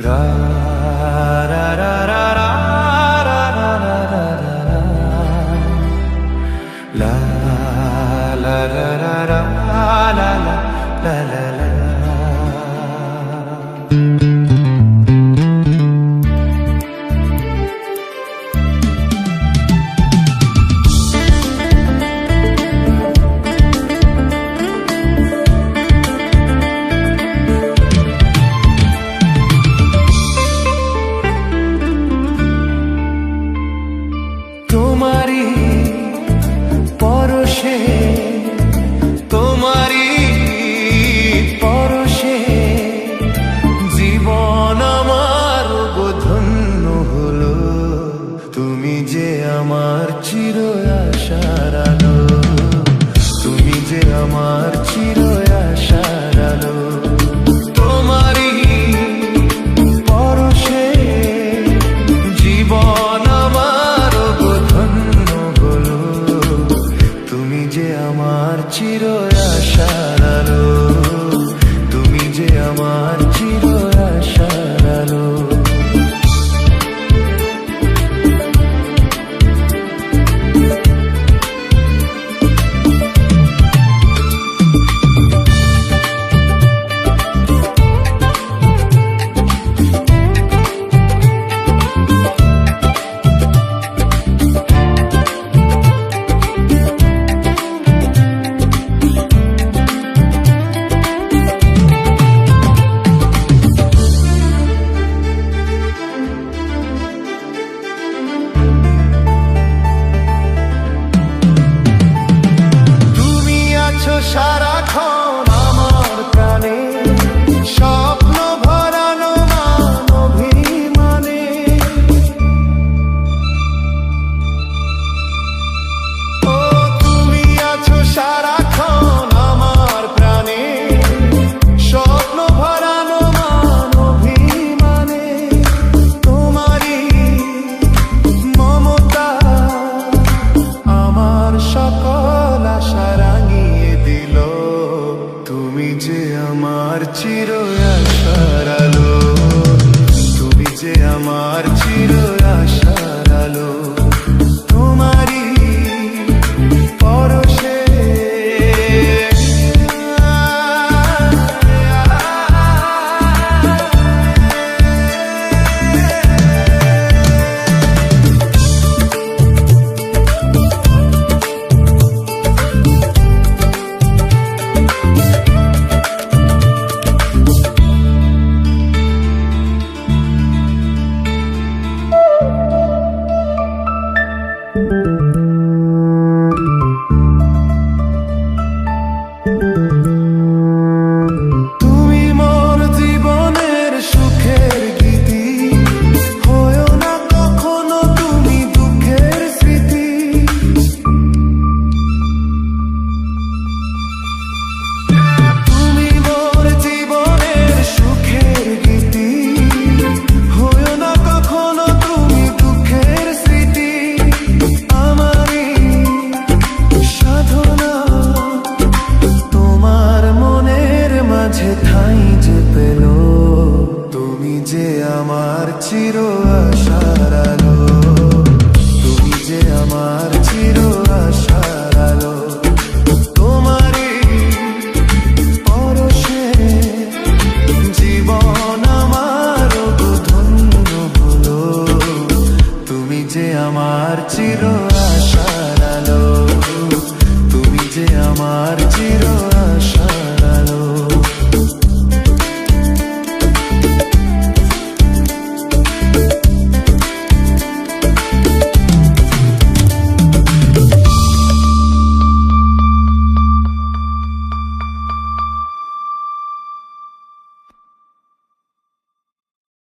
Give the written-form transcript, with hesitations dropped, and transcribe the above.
রা রা রা রা রা রা রা রা রা রা লা লা লা লা লা লা লা লা লা। তোমারি পরশে তোমারি পরশে জীবন আমার ধন্য হলো। তুমি যে আমার চির আশার আলো, তুমি যে আমার চির আশার আলো। তোমারি পরশে জীবন আমার ধন্য হলো। তুমি যে আমার চির আশার আলো, তুমি যে আমার চির আশার আলো। সারাক্ষণ আমার প্রাণে স্বপ্ন ভরানো মান অভিমানে। ও তুমি আছো সারাক্ষণ আমার প্রাণে স্বপ্ন ভরানো মান অভিমানে। তোমারই মমতা আমার সকল আশা রাঙিয়ে দিল। তুমি যে আমার চির আশার আলো, তুমি যে আমার চির আশার আলো। তোমারই পরশে ঠাঁই যে পেল। তুমি যে আমার চির